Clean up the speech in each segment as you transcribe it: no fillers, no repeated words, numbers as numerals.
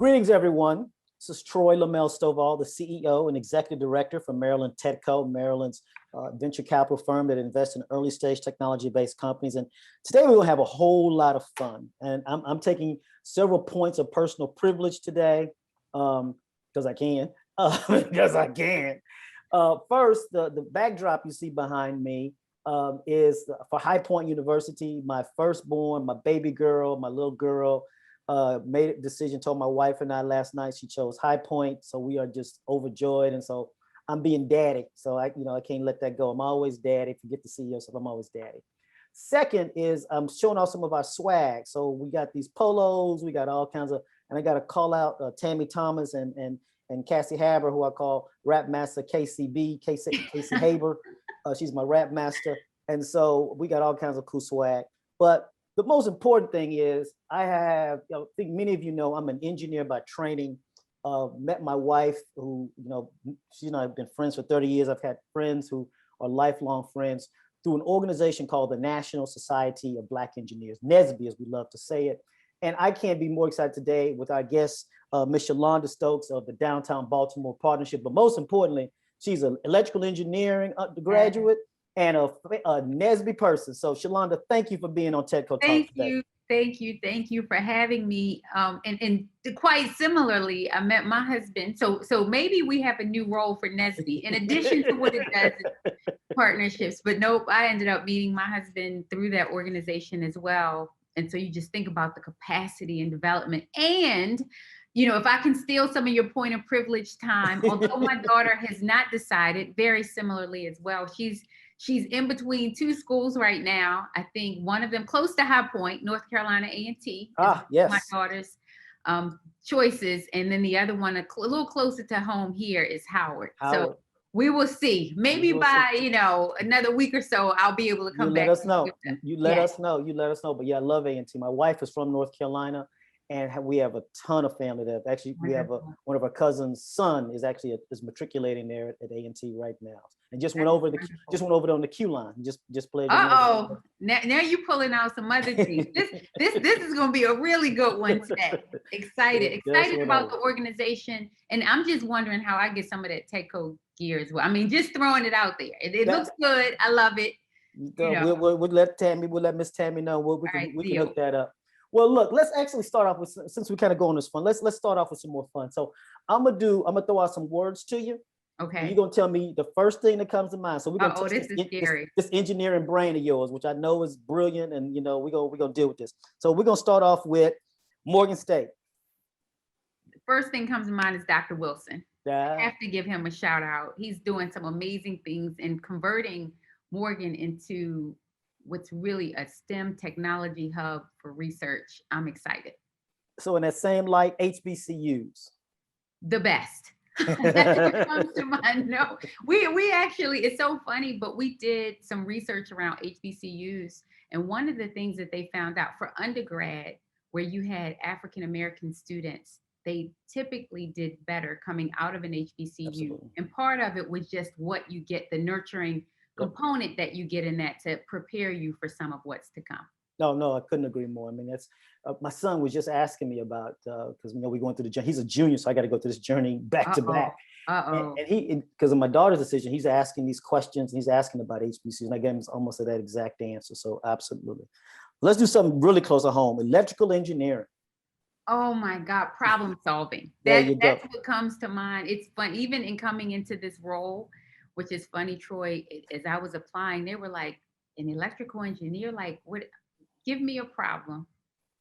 Greetings, everyone. This is Troy Lamel Stovall, the CEO and Executive Director for Maryland TEDCO, Maryland's venture capital firm that invests in early stage technology-based companies. And today we will have a whole lot of fun. And I'm taking several points of personal privilege today because I can. First, the backdrop you see behind me is for High Point University. My firstborn, my baby girl, my little girl, made a decision, told my wife and I last night she chose High Point. So we are just overjoyed. And so I'm being daddy. So I can't let that go. I'm always daddy. If you get to see yourself, I'm always daddy. Second is I'm showing off some of our swag. So we got these polos, we got all kinds of, and I got to call out Tammy Thomas and Cassie Haber, who I call Rap Master KCB, Casey Haber. She's my rap master. And so we got all kinds of cool swag. But the most important thing is I think many of you know, I'm an engineer by training. Met my wife who, she and I have been friends for 30 years. I've had friends who are lifelong friends through an organization called the National Society of Black Engineers, NSBE, as we love to say it. And I can't be more excited today with our guest, Ms. Shelonda Stokes of the Downtown Baltimore Partnership. But most importantly, she's an electrical engineering undergraduate and a NSBE person. So Shelonda, thank you for being on TEDCO Talks today. Thank you for having me. And quite similarly, I met my husband. So maybe we have a new role for NSBE in addition to what it does in partnerships. But nope, I ended up meeting my husband through that organization as well. And so you just think about the capacity and development. And if I can steal some of your point of privilege time, although my daughter has not decided, very similarly as well. She's in between two schools right now. I think one of them close to High Point, North Carolina A&T. Yes. My daughter's choices. And then the other one a little closer to home here is Howard. So we will see. Maybe by, another week or so, I'll be able to come back. You let us know. But yeah, I love A&T. My wife is from North Carolina. And we have a ton of family there. Actually, we have one of our cousins' son is matriculating there at A&T right now, and just went over there on the Q line. Just played. Now you're pulling out some other things. This is going to be a really good one today. Excited about the organization, and I'm just wondering how I get some of that TEDCO gear as well. I mean, just throwing it out there. It looks good. I love it. We'll let Miss Tammy know. We can hook that up. Well, look, let's actually start off with, since we kind of go on this fun, let's start off with some more fun. So I'm gonna throw out some words to you. Okay. You're gonna tell me the first thing that comes to mind. So we're gonna this is scary. This engineering brain of yours, which I know is brilliant, and we're gonna deal with this. So we're gonna start off with Morgan State. The first thing comes to mind is Dr. Wilson. Yeah. I have to give him a shout out. He's doing some amazing things and converting Morgan into what's really a STEM technology hub for research. I'm excited. So in that same light, HBCUs. The best. That's what comes to mind. No, we actually, it's so funny, but we did some research around HBCUs. And one of the things that they found out for undergrad, where you had African-American students, they typically did better coming out of an HBCU. Absolutely. And part of it was just what you get, the nurturing component that you get in that to prepare you for some of what's to come. No, I couldn't agree more. I mean, that's my son was just asking me about because we're going through the journey. He's a junior, so I got to go through this journey back to back. And he, because of my daughter's decision, he's asking these questions. And he's asking about HBCUs, and I gave him almost that exact answer. So absolutely, let's do something really close to home. Electrical engineering. Oh my God, problem solving. That's what comes to mind. It's fun, even in coming into this role. Which is funny, Troy, as I was applying, they were like, an electrical engineer, like, what? Give me a problem.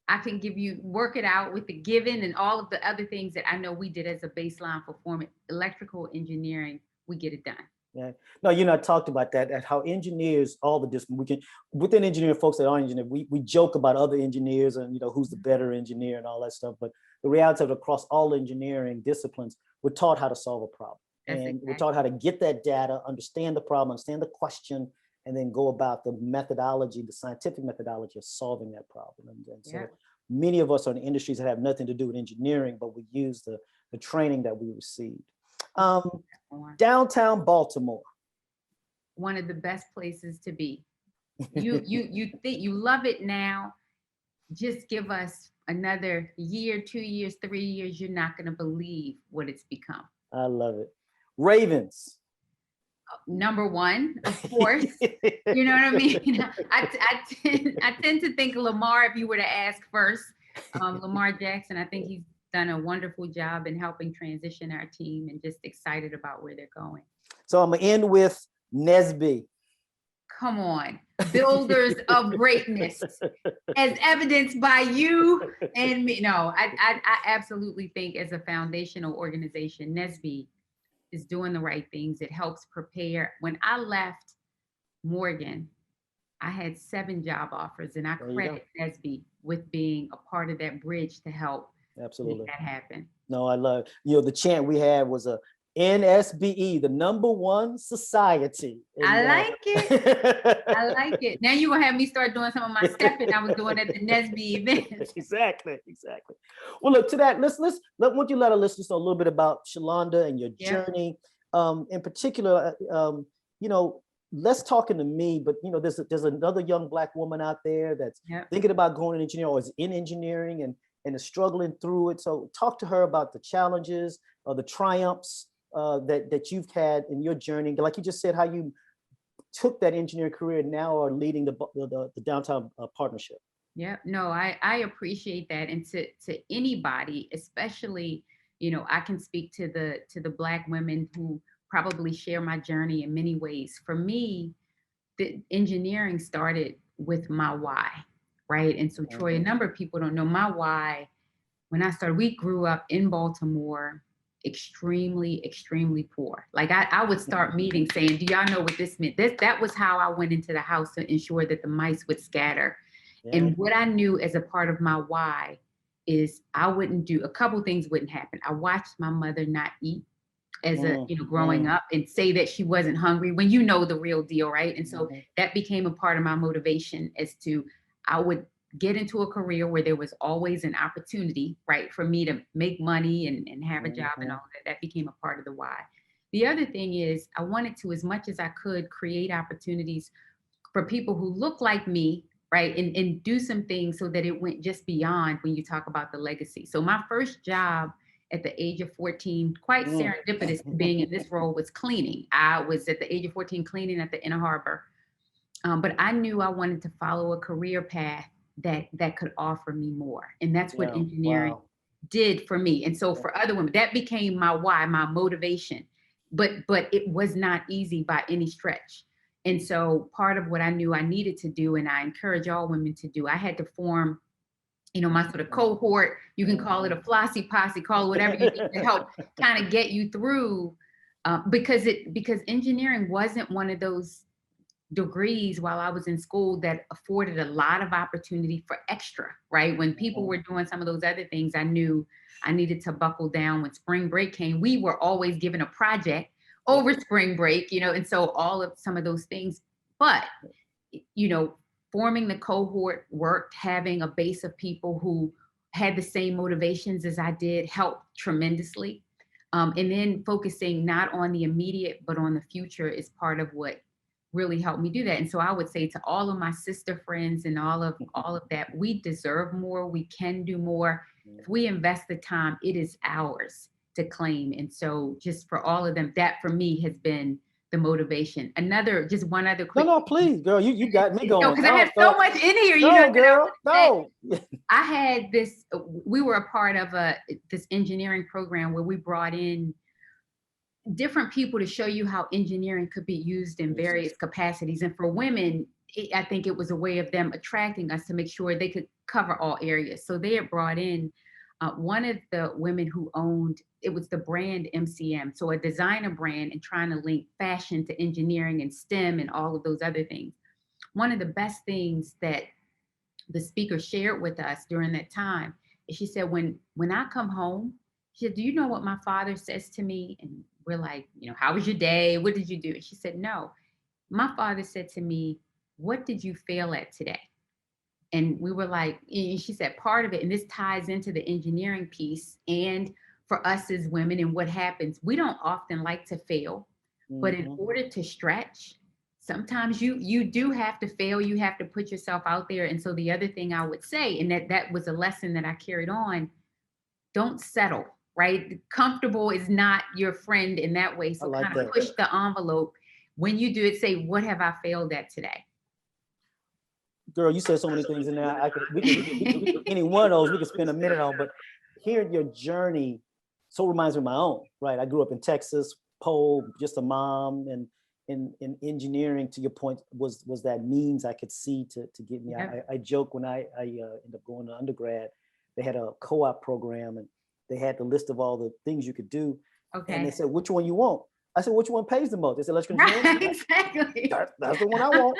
I can work it out with the given and all of the other things that I know we did as a baseline for forming electrical engineering, we get it done. Yeah. No, I talked about that, at how engineers, all the disciplines, within engineering folks that are engineers, we joke about other engineers and, who's the better engineer and all that stuff. But the reality of across all engineering disciplines, we're taught how to solve a problem. We're taught how to get that data, understand the problem, understand the question, and then go about the methodology, the scientific methodology of solving that problem. And so many of us are in industries that have nothing to do with engineering, but we use the training that we received. Downtown Baltimore. One of the best places to be. You think you love it now. just give us another year, 2 years, 3 years, you're not going to believe what it's become. I love it. Ravens. Number one, of course. You know what I mean? I tend to think Lamar, if you were to ask first, Lamar Jackson, I think he's done a wonderful job in helping transition our team, and just excited about where they're going. So I'm gonna end with Nesby. Come on, builders of greatness, as evidenced by you and me. No, I absolutely think as a foundational organization, Nesby is doing the right things. It helps prepare. When I left Morgan, I had 7 job offers, and I credit Nesby with being a part of that bridge to help Absolutely make that happen. No, I love it. The chant we had was a NSBE, the #1 society. I like it. I like it. Now you're gonna have me start doing some of my stepping I was doing at the Nesby event. Exactly. Well, look, to that, won't you let our listeners know a little bit about Shelonda and your journey? In particular, less talking to me, but there's another young Black woman out there that's thinking about going to engineering, or is in engineering and is struggling through it. So talk to her about the challenges or the triumphs that you've had in your journey. Like you just said, how you took that engineering career and now are leading the Downtown Partnership. Yeah, no, I appreciate that. And to anybody, especially, I can speak to the Black women who probably share my journey in many ways. For me, the engineering started with my why, right? And so Troy, a number of people don't know my why. When I started, we grew up in Baltimore, extremely, extremely poor. Like I would start meetings saying, do y'all know what this meant? That was how I went into the house to ensure that the mice would scatter. And what I knew as a part of my why is I wouldn't do, a couple things wouldn't happen. I watched my mother not eat as growing up, and say that she wasn't hungry when the real deal, right? And so that became a part of my motivation as to, I would get into a career where there was always an opportunity, right, for me to make money and have a job and all that. That became a part of the why. The other thing is I wanted to, as much as I could, create opportunities for people who look like me, right, and do some things so that it went just beyond when you talk about the legacy. So my first job at the age of 14, quite serendipitous being in this role, was cleaning. I was at the age of 14 cleaning at the Inner Harbor. But I knew I wanted to follow a career path that could offer me more. And that's what engineering did for me. And so for other women, that became my why, my motivation. But it was not easy by any stretch. And so part of what I knew I needed to do, and I encourage all women to do, I had to form my sort of cohort. You can call it a Flossy Posse, call it whatever you need to help kind of get you through, because engineering wasn't one of those degrees while I was in school that afforded a lot of opportunity for extra, right? When people were doing some of those other things, I knew I needed to buckle down. When spring break came, we were always given a project over spring break, and so all of some of those things, but, forming the cohort worked. Having a base of people who had the same motivations as I did helped tremendously. And then focusing not on the immediate, but on the future is part of what really helped me do that. And so I would say to all of my sister friends and all of that, we deserve more. We can do more. If we invest the time, it is ours to claim. And so just for all of them, that for me has been the motivation. One other quick. No, please, girl, you got me going. Because I have so much in here. Girl, no. I had this, we were a part of this engineering program where we brought in different people to show you how engineering could be used in various capacities. And for women, I think it was a way of them attracting us to make sure they could cover all areas. So they had brought in one of the women who owned, it was the brand MCM, so a designer brand, and trying to link fashion to engineering and STEM and all of those other things. One of the best things that the speaker shared with us during that time is she said, when I come home, she said, do you know what my father says to me? And we're like, how was your day? What did you do? And she said, no, my father said to me, what did you fail at today? And we were like, and she said, part of it, and this ties into the engineering piece, and for us as women and what happens, we don't often like to fail, but in order to stretch, sometimes you do have to fail. You have to put yourself out there. And so the other thing I would say, and that was a lesson that I carried on, don't settle, right? Comfortable is not your friend in that way. So like kind of that. push the envelope. When you do it, say, what have I failed at today? Girl, you said so many things in there. Any one of those we could spend a minute on, but hearing your journey so reminds me of my own, right? I grew up in Texas, Pole, just a mom, and in engineering, to your point, was that means I could see to get me. Yep. I joke when I ended up going to undergrad, they had a co-op program and they had the list of all the things you could do. Okay. And they said, which one you want? I said, which one pays the most? They said, electrical engineering. Right, exactly. That's the one I want.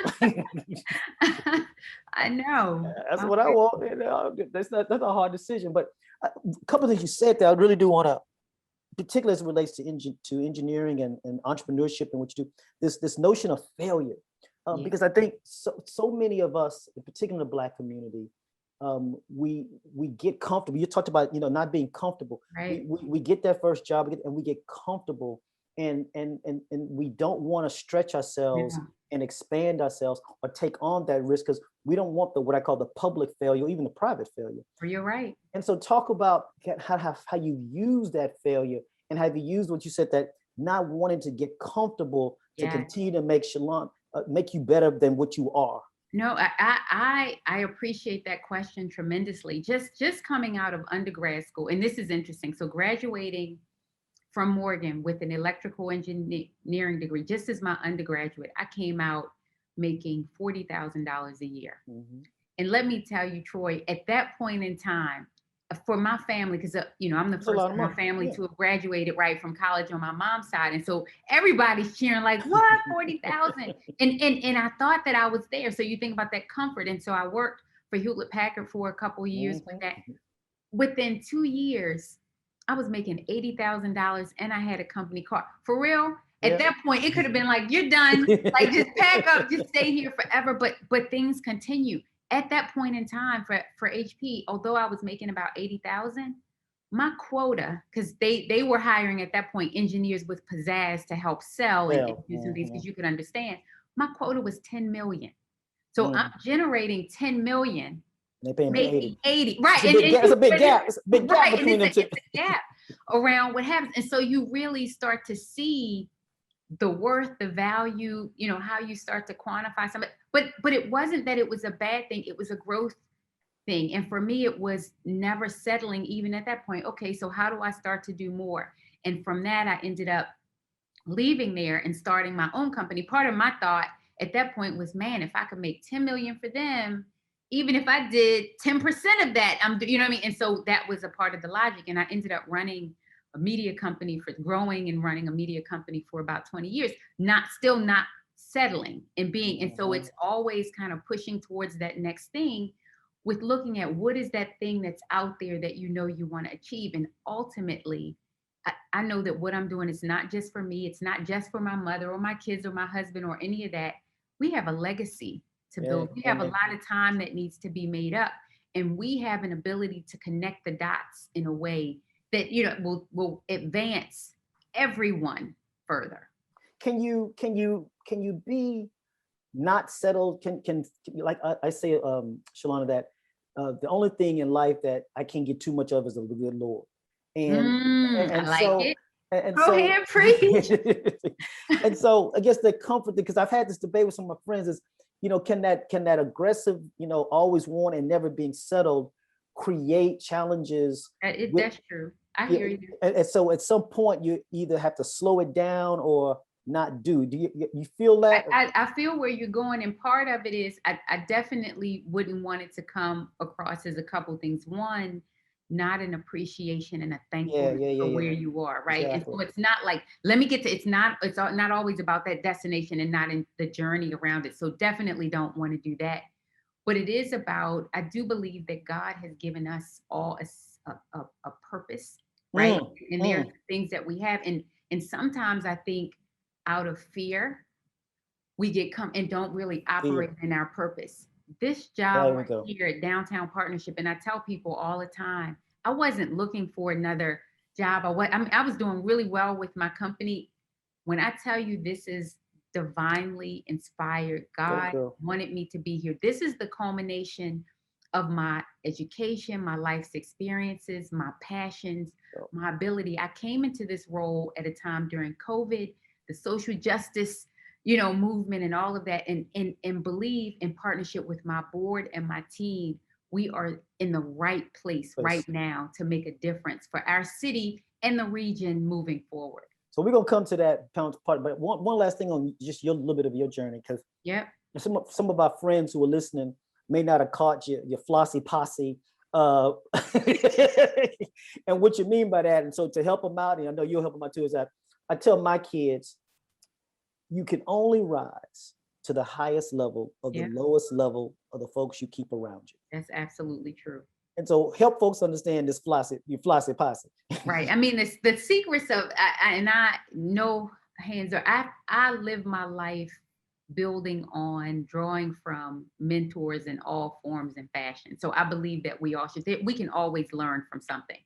I know. That's what I want. You know, that's a hard decision. But a couple of things you said there, I really do want to, particularly as it relates to engineering and entrepreneurship and what you do, this notion of failure. Because I think so many of us, in particular the Black community, we get comfortable. You talked about, not being comfortable. Right. We get that first job and we get comfortable, and we don't want to stretch ourselves and expand ourselves or take on that risk, because we don't want what I call the public failure, even the private failure. You're right. And so talk about how you use that failure, and have you used what you said, that not wanting to get comfortable to continue to make make you better than what you are. No, I appreciate that question tremendously. Just coming out of undergrad school, and this is interesting. So graduating from Morgan with an electrical engineering degree, just as my undergraduate, I came out making $40,000 a year. Mm-hmm. And let me tell you, Troy, at that point in time, for my family, because I'm the first in my family to have graduated right from college on my mom's side, and so everybody's cheering like, "What, 40,000?" And I thought that I was there. So you think about that comfort, and so I worked for Hewlett Packard for a couple of years. With that, within 2 years, I was making $80,000, and I had a company car. For real. At that point, it could have been like, "You're done. Like, just pack up, just stay here forever." But things continue. At that point in time for HP, although I was making about 80,000, my quota, because they were hiring at that point engineers with pizzazz to help sell and do some things, because you could understand, my quota was 10 million. So I'm generating 10 million, they paying making 80. Right. It's a big gap. It's a big gap between them two. It's a gap around what happens. And so you really start to see the worth, the value, how you start to quantify something. But it wasn't that it was a bad thing. It was a growth thing. And for me, it was never settling even at that point. Okay, so how do I start to do more? And from that, I ended up leaving there and starting my own company. Part of my thought at that point was, man, if I could make 10 million for them, even if I did 10% of that, you know what I mean? And so that was a part of the logic. And I ended up running a media company, running a media company for about 20 years, still not settling and being. And so it's always kind of pushing towards that next thing, with looking at what is that thing that's out there that you want to achieve. And ultimately, I know that what I'm doing is not just for me. It's not just for my mother or my kids or my husband or any of that. We have a legacy to build. We have a lot of time that needs to be made up. And we have an ability to connect the dots in a way that will advance everyone further. Can you be not settled? Can like I say, Shelonda, that the only thing in life that I can't get too much of is the good Lord. And I like so, it. And Go ahead, preach. And so I guess the comfort, because I've had this debate with some of my friends, is can that aggressive, always want and never being settled create challenges? That's true. I hear you. And so at some point you either have to slow it down or not do. Do you feel that? I feel where you're going, and part of it is I definitely wouldn't want it to come across as a couple things. One, not an appreciation and a thankfulness for where you are, right? Exactly. And so it's not like, it's not always about that destination and not in the journey around it. So definitely don't want to do that. But it is about, I do believe that God has given us all a purpose, right? And there are things that we have. And sometimes I think out of fear, we and don't really operate in our purpose. This job right here at Downtown Partnership, and I tell people all the time, I wasn't looking for another job. I was doing really well with my company. When I tell you this is divinely inspired. Go God girl. wanted me to be here. This is the culmination of my education, my life's experiences, my passions, Go. my ability. I came into this role at a time during COVID, the social justice, movement and all of that, and believe in partnership with my board and my team, we are in the right place right now to make a difference for our city and the region moving forward. So we're gonna come to that part, but one last thing on just your little bit of your journey, because some of our friends who are listening may not have caught your Flossy Posse, and what you mean by that. And so to help them out, and I know you'll help them out too, is that I tell my kids, you can only rise to the highest level of the lowest level of the folks you keep around you. That's absolutely true. And so help folks understand this your Flossy Posse. Right. I mean, the secrets of, no hands are, I live my life building on, drawing from mentors in all forms and fashion. So I believe that we can always learn from something,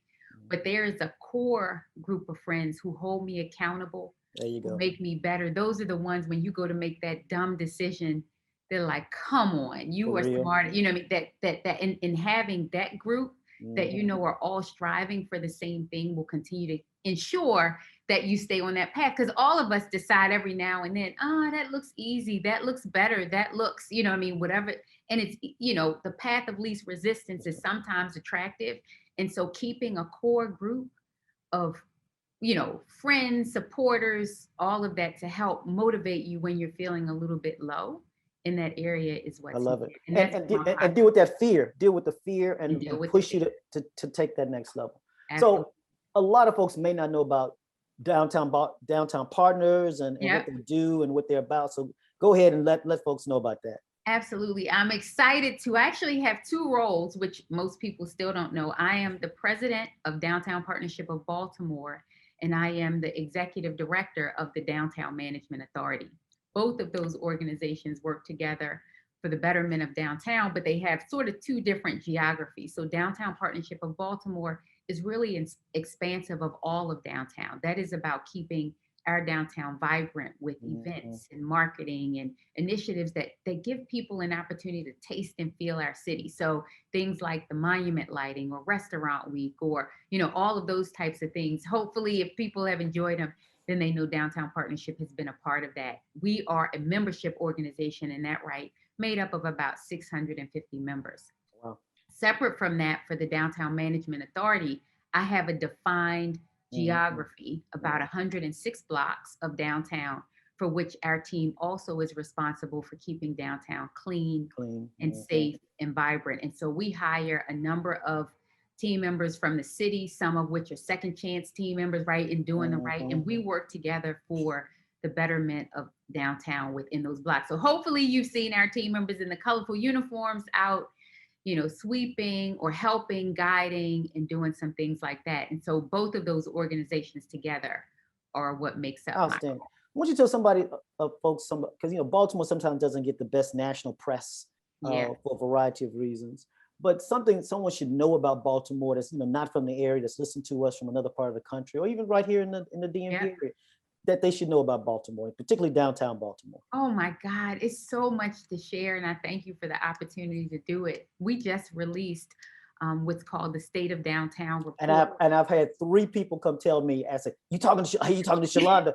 but there is a core group of friends who hold me accountable. There you go. Make me better. Those are the ones when you go to make that dumb decision, they're like, come on, you are smart. You know what I mean? That in having that group that are all striving for the same thing will continue to ensure that you stay on that path. Because all of us decide every now and then, that looks easy, that looks better, that looks, whatever. And it's, the path of least resistance is sometimes attractive. And so keeping a core group of friends, supporters, all of that to help motivate you when you're feeling a little bit low in that area is what's I love it. And and deal with that fear. Deal with the fear and push you to take that next level. Absolutely. So a lot of folks may not know about Downtown Partners and what they do and what they're about. So go ahead and let folks know about that. Absolutely. I'm excited to actually have two roles, which most people still don't know. I am the president of Downtown Partnership of Baltimore, and I am the executive director of the Downtown Management Authority. Both of those organizations work together for the betterment of downtown, but they have sort of two different geographies. So Downtown Partnership of Baltimore is really expansive of all of downtown. That is about keeping our downtown vibrant with events and marketing and initiatives that give people an opportunity to taste and feel our city. So things like the monument lighting or restaurant week or, all of those types of things. Hopefully, if people have enjoyed them, then they know Downtown Partnership has been a part of that. We are a membership organization in that right, made up of about 650 members. Wow. Separate from that, for the Downtown Management Authority, I have a defined geography, about 106 blocks of downtown, for which our team also is responsible for keeping downtown clean and safe and vibrant. And so we hire a number of team members from the city, some of which are second chance team members, right, in doing the right. And we work together for the betterment of downtown within those blocks. So hopefully you've seen our team members in the colorful uniforms out, sweeping or helping, guiding, and doing some things like that. And so both of those organizations together are what makes up. Outstanding. Why don't you tell somebody, folks, because Baltimore sometimes doesn't get the best national press for a variety of reasons. But someone should know about Baltimore that's not from the area, that's listening to us from another part of the country, or even right here in the DMV area, that they should know about Baltimore, particularly downtown Baltimore. Oh my God, it's so much to share, and I thank you for the opportunity to do it. We just released what's called the State of Downtown Report. And I've had 3 people come tell me, I said, you talking to Shelonda?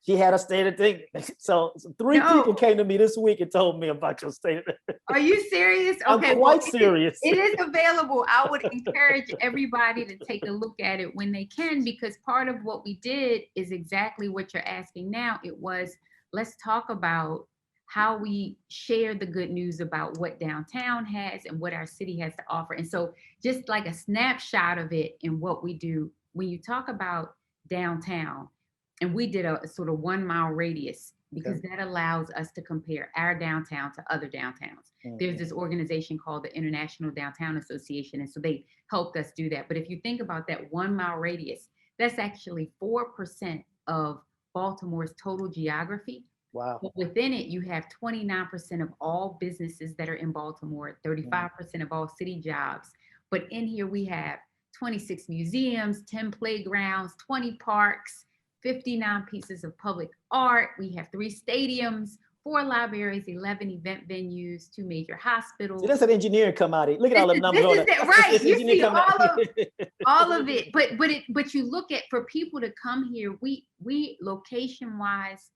she had a state of thing. So 3 people came to me this week and told me about your state. Are you serious? Okay, I'm quite serious. It is available. I would encourage everybody to take a look at it when they can, because part of what we did is exactly what you're asking now. It was, let's talk about how we share the good news about what downtown has and what our city has to offer. And so just like a snapshot of it and what we do, when you talk about downtown, and we did a sort of 1 mile radius, because that allows us to compare our downtown to other downtowns. There's this organization called the International Downtown Association. And so they helped us do that. But if you think about that 1 mile radius, that's actually 4% of Baltimore's total geography. Wow. But within it, you have 29% of all businesses that are in Baltimore, 35% of all city jobs. But in here, we have 26 museums, 10 playgrounds, 20 parks, 59 pieces of public art. We have 3 stadiums, 4 libraries, 11 event venues, 2 major hospitals. See, that's an engineer come out of it. Look at all the numbers on it. Right. You see all of it. But you look at, for people to come here, we location wise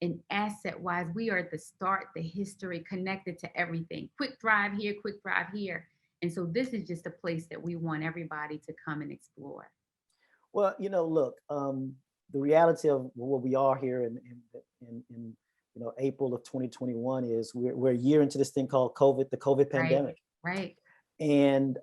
and asset wise, we are the start, the history, connected to everything. Quick drive here, quick drive here. And so this is just a place that we want everybody to come and explore. Well, look, the reality of what we are here in April of 2021 is we're a year into this thing called COVID, the COVID pandemic. Right. And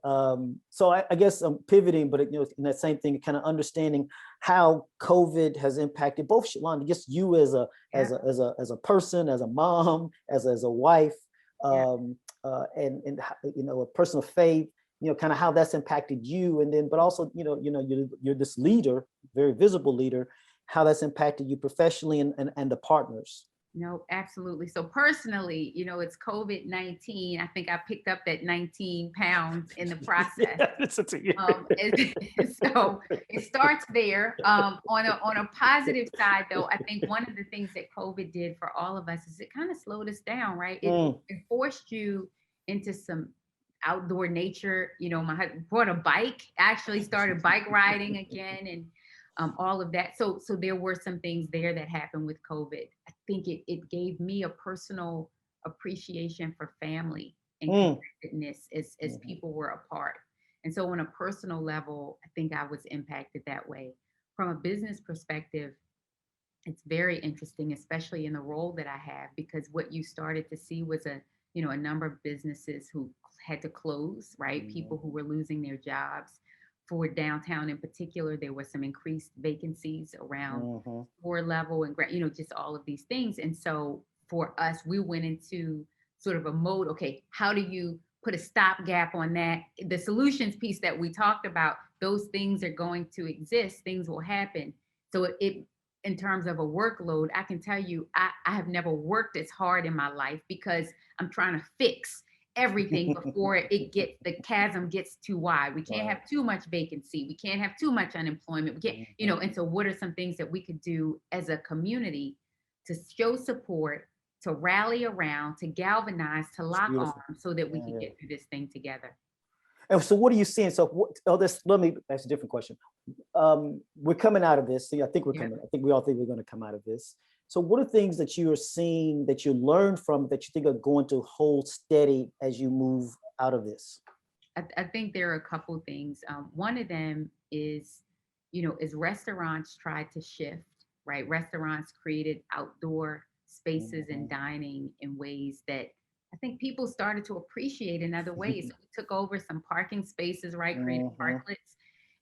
so I guess I'm pivoting, but in that same thing, kind of understanding how COVID has impacted both Shelonda, just you as a person, as a mom, as a wife, and a person of faith, kind of how that's impacted you, and then but also you're this leader, very visible leader, how that's impacted you professionally and the partners. No, absolutely. So personally, it's COVID-19. I think I picked up that 19 pounds in the process. So it starts there. On a positive side, though, I think one of the things that COVID did for all of us is it kind of slowed us down, right? It forced you into some outdoor nature. My husband brought a bike, actually started bike riding again, and all of that. So there were some things there that happened with COVID. I think it gave me a personal appreciation for family and connectedness as people were apart. And so on a personal level, I think I was impacted that way. From a business perspective, it's very interesting, especially in the role that I have, because what you started to see was a number of businesses who had to close, right? People who were losing their jobs. For downtown in particular, there were some increased vacancies around floor level and just all of these things. And so for us, we went into sort of a mode, okay, how do you put a stopgap on that? The solutions piece that we talked about, those things are going to exist, things will happen. So it in terms of a workload, I can tell you, I have never worked as hard in my life because I'm trying to fix everything before the chasm gets too wide. We can't have too much vacancy. We can't have too much unemployment. We can't, and so what are some things that we could do as a community to show support, to rally around, to galvanize, to lock arms so that we can get through this thing together? And so what are you seeing? So let me ask a different question. We're coming out of this. See, I think we're coming. I think we all think we're going to come out of this. So what are things that you are seeing that you learned from that you think are going to hold steady as you move out of this? I think there are a couple things. One of them is, as restaurants tried to shift, right? Restaurants created outdoor spaces and dining in ways that I think people started to appreciate in other ways. So we took over some parking spaces, right? Created parklets.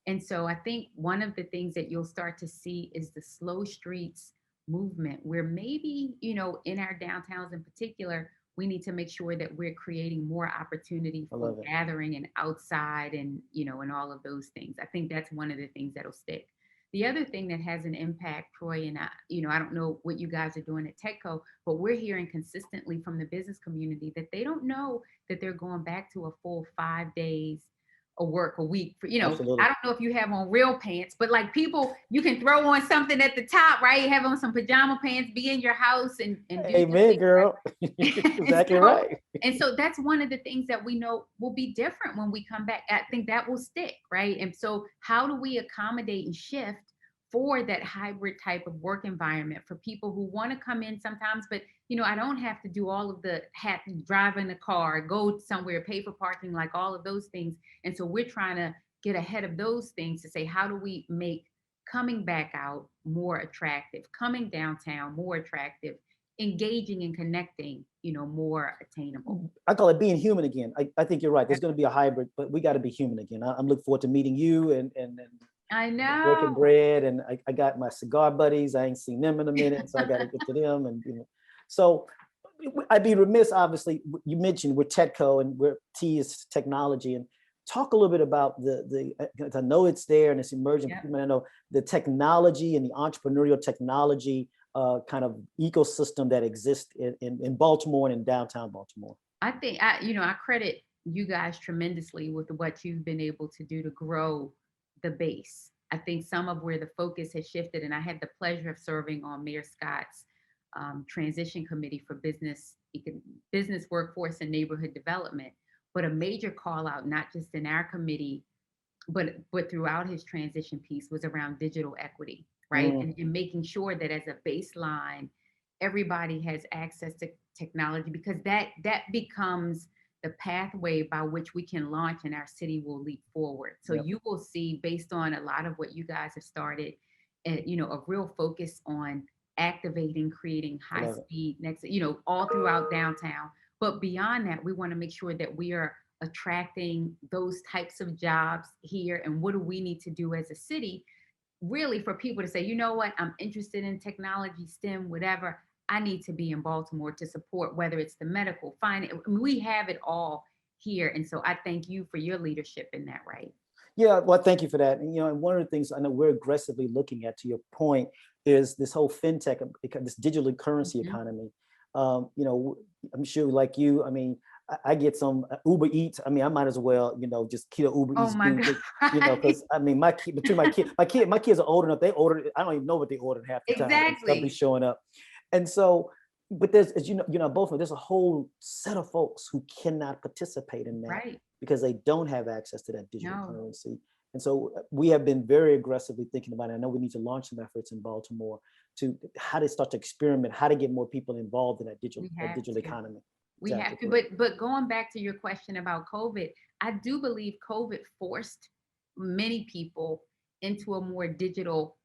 And so I think one of the things that you'll start to see is the slow streets movement, where maybe, in our downtowns in particular, we need to make sure that we're creating more opportunity for gathering and outside and, and all of those things. I think that's one of the things that'll stick. The other thing that has an impact, Troy, and I don't know what you guys are doing at TEDCO, but we're hearing consistently from the business community that they don't know that they're going back to a full 5 days a week for, Absolutely. I don't know if you have on real pants, but like people, you can throw on something at the top, right? Have on some pajama pants, be in your house and do Amen, girl. Exactly right. And so that's one of the things that we know will be different when we come back. I think that will stick, right? And so how do we accommodate and shift for that hybrid type of work environment for people who want to come in sometimes, but I don't have to do all of the drive in a car, go somewhere, pay for parking, like all of those things. And so we're trying to get ahead of those things to say, how do we make coming back out more attractive, coming downtown more attractive, engaging and connecting, more attainable. I call it being human again. I think you're right. There's going to be a hybrid, but we got to be human again. I'm looking forward to meeting you and I know breaking bread, and I got my cigar buddies. I ain't seen them in a minute, so I got to get to them. And so I'd be remiss. Obviously, you mentioned we're TEDCO and we're T is technology, and talk a little bit about the. I know it's there and it's emerging. I know the technology and the entrepreneurial technology kind of ecosystem that exists in Baltimore and in downtown Baltimore. I think I credit you guys tremendously with what you've been able to do to grow the base, I think some of where the focus has shifted, and I had the pleasure of serving on Mayor Scott's transition committee for business workforce and neighborhood development. But a major call out, not just in our committee, but throughout his transition piece, was around digital equity, right? And making sure that as a baseline, everybody has access to technology, because that becomes the pathway by which we can launch and our city will leap forward. So Yep. you will see, based on a lot of what you guys have started, a real focus on activating, creating high speed next, all throughout downtown. But beyond that, we want to make sure that we are attracting those types of jobs here. And what do we need to do as a city, really, for people to say, you know what, I'm interested in technology, STEM, whatever. I need to be in Baltimore to support, whether it's the medical, finance. We have it all here. And so I thank you for your leadership in that, right? Yeah, well, thank you for that. And, and one of the things I know we're aggressively looking at, to your point, is this whole fintech, this digital currency economy. I'm sure, like you, I mean, I get some Uber Eats. I mean, I might as well, just kill Uber Eats. Oh my God. Because I mean, my kids are old enough. They ordered. I don't even know what they ordered half the time. Exactly. Stuff be showing up, and so. But there's, as both of them, there's a whole set of folks who cannot participate in that, right, because they don't have access to that digital currency. And so we have been very aggressively thinking about it. I know we need to launch some efforts in Baltimore to how to start to experiment, how to get more people involved in that digital economy. We have to, but going back to your question about COVID, I do believe COVID forced many people into a more digital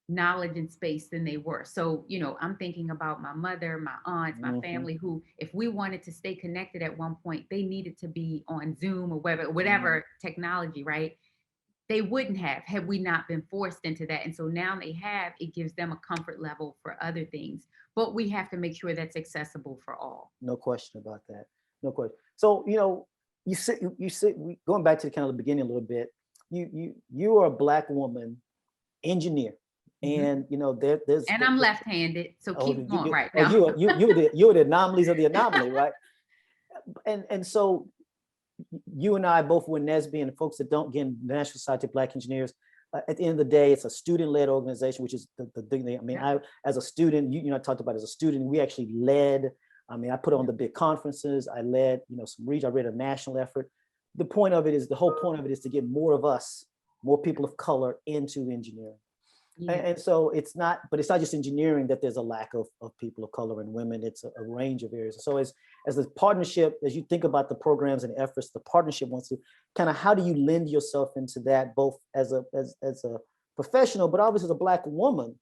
knowledge and space than they were. So, I'm thinking about my mother, my aunts, my family, who, if we wanted to stay connected at one point, they needed to be on Zoom or whatever technology, right? They wouldn't have had we not been forced into that. And so now they have, it gives them a comfort level for other things. But we have to make sure that's accessible for all. No question about that. No question. So, you sit, going back to kind of the beginning a little bit, you are a Black woman engineer. And there's and I'm left-handed, so keep going right now. You're the anomalies of the anomaly, right? And so you and I both were NSBE, and folks that don't get the National Society of Black Engineers. At the end of the day, it's a student-led organization, which is the thing. I mean, I, as a student, I talked about as a student, we actually led. I mean, I put on the big conferences. I led, some region. I read a national effort. The whole point of it is to get more of us, more people of color into engineering. And so it's not just engineering that there's a lack of people of color and women. It's a range of areas. So as the partnership, as you think about the programs and efforts, the partnership wants to kind of, how do you lend yourself into that, both as a professional, but obviously as a Black woman,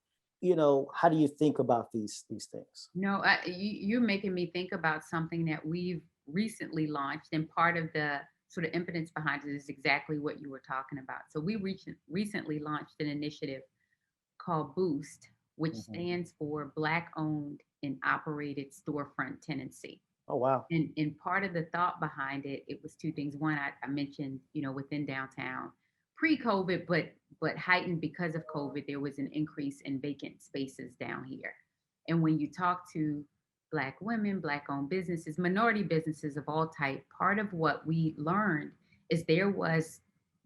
how do you think about these things? No, you're making me think about something that we've recently launched, and part of the sort of impetus behind it is exactly what you were talking about. So we recently launched an initiative called Boost, which stands for Black Owned and Operated Storefront Tenancy. Oh, wow. And part of the thought behind it was two things. One, I mentioned, within downtown pre-COVID, but heightened because of COVID, there was an increase in vacant spaces down here. And when you talk to Black women, Black owned businesses, minority businesses of all type, part of what we learned is there was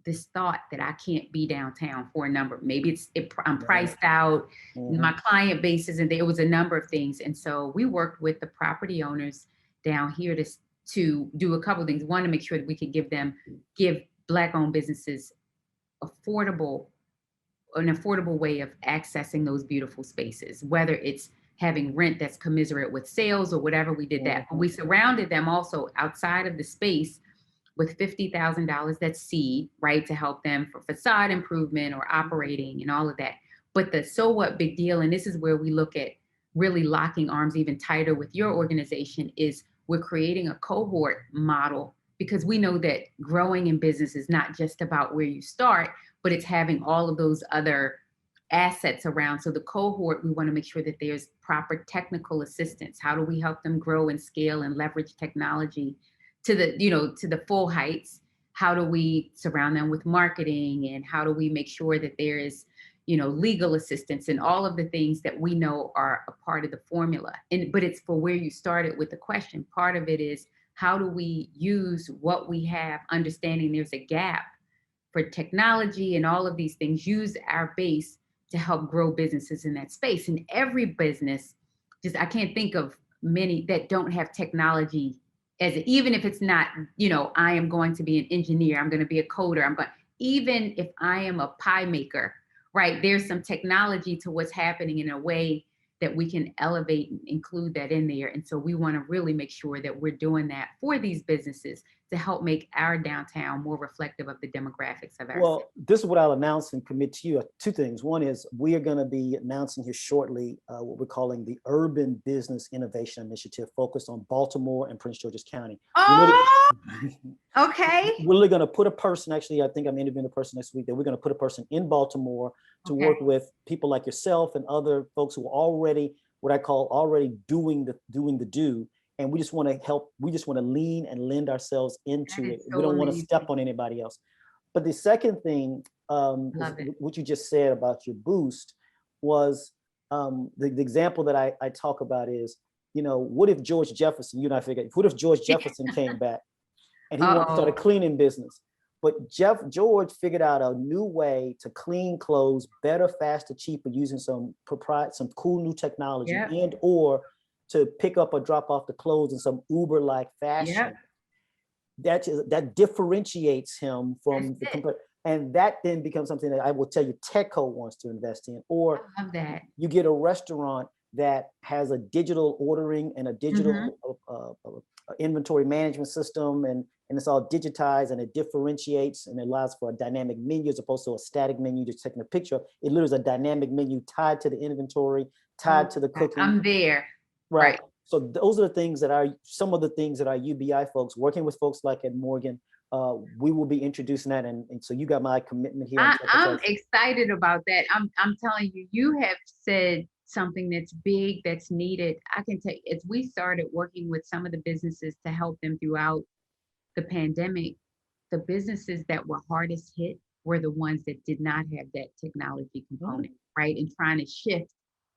this thought that I can't be downtown for a number. Maybe I'm priced out, my client bases, and there was a number of things. And so we worked with the property owners down here to do a couple of things. One, to make sure that we could give Black owned businesses an affordable way of accessing those beautiful spaces, whether it's having rent that's commensurate with sales or whatever. We did that. But we surrounded them also outside of the space with $50,000, that's seed, right, to help them for facade improvement or operating and all of that. But the so what big deal, and this is where we look at really locking arms even tighter with your organization, is we're creating a cohort model, because we know that growing in business is not just about where you start, but it's having all of those other assets around. So the cohort, we want to make sure that there's proper technical assistance. How do we help them grow and scale and leverage technology to the full heights? How do we surround them with marketing, and how do we make sure that there is, legal assistance and all of the things that we know are a part of the formula? But it's for where you started with the question. Part of it is, how do we use what we have, understanding there's a gap for technology and all of these things, use our base to help grow businesses in that space. And every business, just I can't think of many that don't have technology as even if it's not, I am going to be an engineer, I'm going to be a coder, even if I am a pie maker, right? There's some technology to what's happening in a way that we can elevate and include that in there. And so we want to really make sure that we're doing that for these businesses to help make our downtown more reflective of the demographics of our city. This is what I'll announce and commit to you. Two things. One is we are going to be announcing here shortly what we're calling the Urban Business Innovation Initiative, focused on Baltimore and Prince George's County. Oh, okay. We're really going to put a person, actually, I think I'm interviewing a person next week, that we're going to put a person in Baltimore to work with people like yourself and other folks who are already, what I call already doing the do. And we just want to help, we just want to lean and lend ourselves into it. So we don't want to amazing. step on anybody else. But the second thing, what you just said about your boost was the example that I talk about is, what if George Jefferson, you and I figured, what if George Jefferson came back and he wanted to start a cleaning business? But George figured out a new way to clean clothes better, faster, cheaper, using some cool new technology and or to pick up or drop off the clothes in some Uber-like fashion. That differentiates him from and that then becomes something that I will tell you TEDCO wants to invest in. Or I love that. You get a restaurant that has a digital ordering and a digital inventory management system, and it's all digitized, and it differentiates and it allows for a dynamic menu as opposed to a static menu just taking a picture. It literally is a dynamic menu tied to the inventory, tied to the cooking. I'm there. Right. So those are the things that are some of the things that our UBI folks, working with folks like at Morgan, we will be introducing that. And so you got my commitment here. I'm excited about that. I'm telling you, you have said something that's big, that's needed. I can tell you, as we started working with some of the businesses to help them throughout the pandemic, the businesses that were hardest hit were the ones that did not have that technology component, right? And trying to shift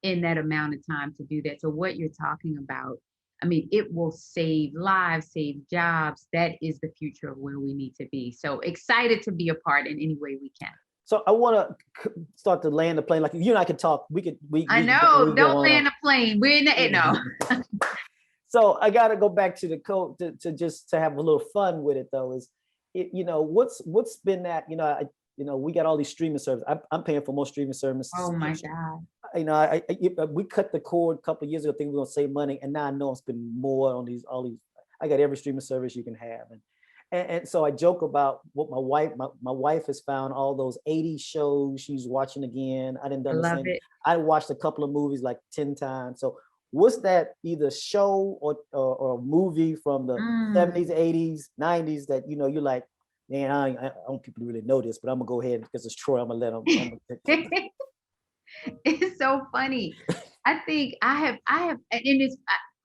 in that amount of time to do that. So what you're talking about, I mean, it will save lives, save jobs. That is the future of where we need to be. So excited to be a part in any way we can. So I want to start to land the plane. Like you and I could talk. I know. Don't land a plane. We're in the no. So I got to go back to the code to just to have a little fun with it though. Is it, what's been that, we got all these streaming services. I'm paying for more streaming services. Oh my God. We cut the cord a couple of years ago, thinking we we're gonna save money, and now I know I'm spending more on all these. I got every streaming service you can have, and so I joke about what my wife has found all those 80s shows she's watching again. I didn't understand. I watched a couple of movies like 10 times. So what's that either show or a movie from the 70s, 80s, 90s that you're like, man, I don't want people to really know this, but I'm gonna go ahead because it's Troy. I'm gonna let them. It's so funny. I think I have, and it's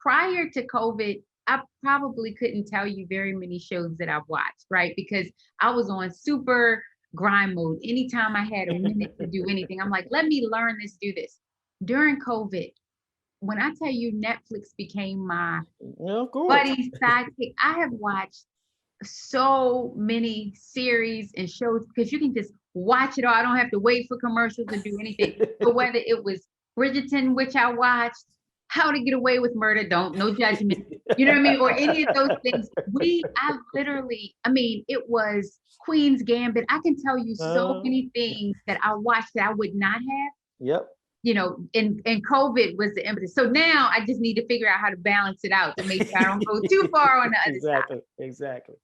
prior to COVID, I probably couldn't tell you very many shows that I've watched, right? Because I was on super grind mode. Anytime I had a minute to do anything, I'm like, let me learn this, do this. During COVID, when I tell you Netflix became my buddy sidekick, I have watched so many series and shows because you can just watch it all. I don't have to wait for commercials to do anything. But whether it was Bridgerton, which I watched, How to Get Away with Murder, no judgment, you know what I mean? Or any of those things. It was Queen's Gambit. I can tell you so many things that I watched that I would not have. Yep. And COVID was the impetus. So now I just need to figure out how to balance it out to make sure I don't go too far on the other side. Exactly.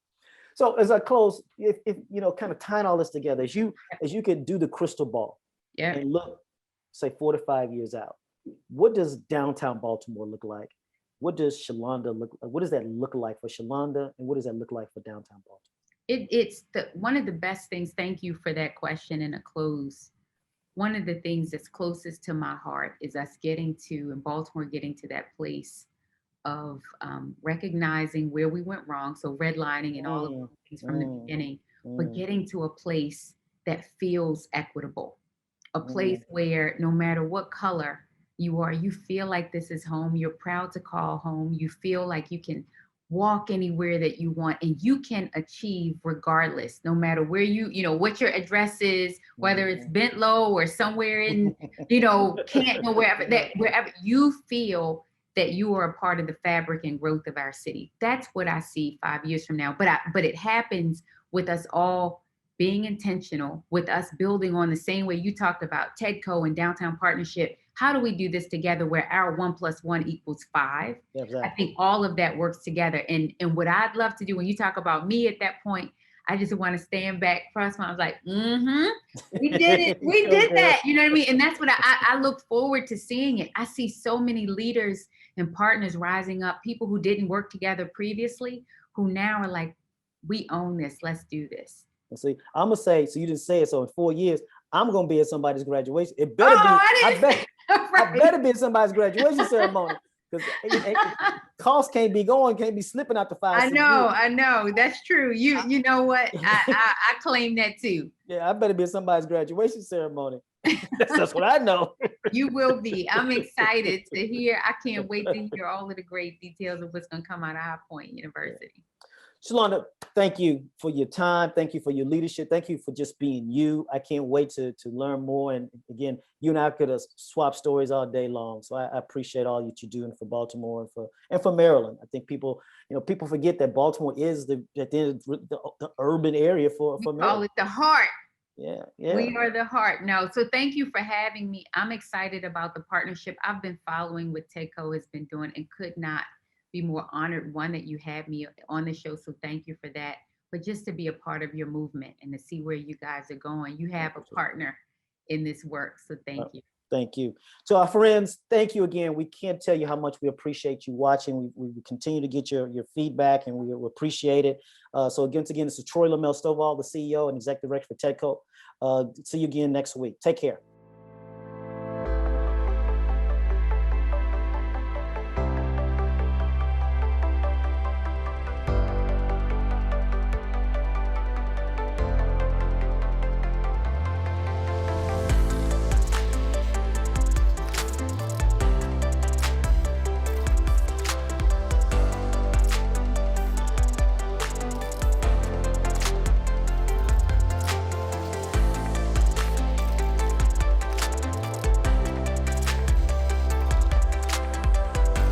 So as I close, if kind of tying all this together, as you could do the crystal ball and look, say 4 to 5 years out, what does downtown Baltimore look like? What does Shelonda look like? What does that look like for Shelonda? And what does that look like for downtown Baltimore? It's one of the best things. Thank you for that question and a close. One of the things that's closest to my heart is us in Baltimore, getting to that place of recognizing where we went wrong. So redlining and all of those things from the beginning, but getting to a place that feels equitable, a place where no matter what color you are, you feel like this is home. You're proud to call home. You feel like you can walk anywhere that you want, and you can achieve regardless, no matter where what your address is, whether it's bent low or somewhere in, Canton or wherever you feel that you are a part of the fabric and growth of our city. That's what I see 5 years from now. But it happens with us all being intentional, with us building on the same way you talked about TEDCO and Downtown Partnership. How do we do this together where our 1 + 1 = 5? Exactly. I think all of that works together. And what I'd love to do when you talk about me at that point, I just want to stand back, cross my arms, like, we did it. We did that. You know what I mean? And that's what I look forward to seeing it. I see so many leaders and partners rising up, people who didn't work together previously, who now are like, we own this. Let's do this. See, I'm gonna say, so you didn't say it. So in 4 years, I'm gonna be at somebody's graduation. It better be. I better be at somebody's graduation ceremony, because costs can't be slipping out the 5. I know. That's true. You know what? I claim that too. Yeah, I better be at somebody's graduation ceremony. That's what I know. You will be. I'm excited to hear. I can't wait to hear all of the great details of what's going to come out of High Point University. Shelonda, thank you for your time. Thank you for your leadership. Thank you for just being you. I can't wait to learn more. And again, you and I could have swapped stories all day long. So I appreciate all that you're doing for Baltimore and for Maryland. I think people forget that Baltimore is the urban area for Maryland. Call it the heart. Yeah. We are the heart. No, so thank you for having me. I'm excited about the partnership I've been following what TEDCO has been doing, and could not be more honored, one, that you had me on the show. So thank you for that. But just to be a part of your movement and to see where you guys are going, you have a partner in this work. So thank you. Thank you. To our friends, thank you again. We can't tell you how much we appreciate you watching. We continue to get your feedback, and we appreciate it. So again, this is Troy Lamel Stovall, the CEO and Executive Director for TEDCO. See you again next week. Take care.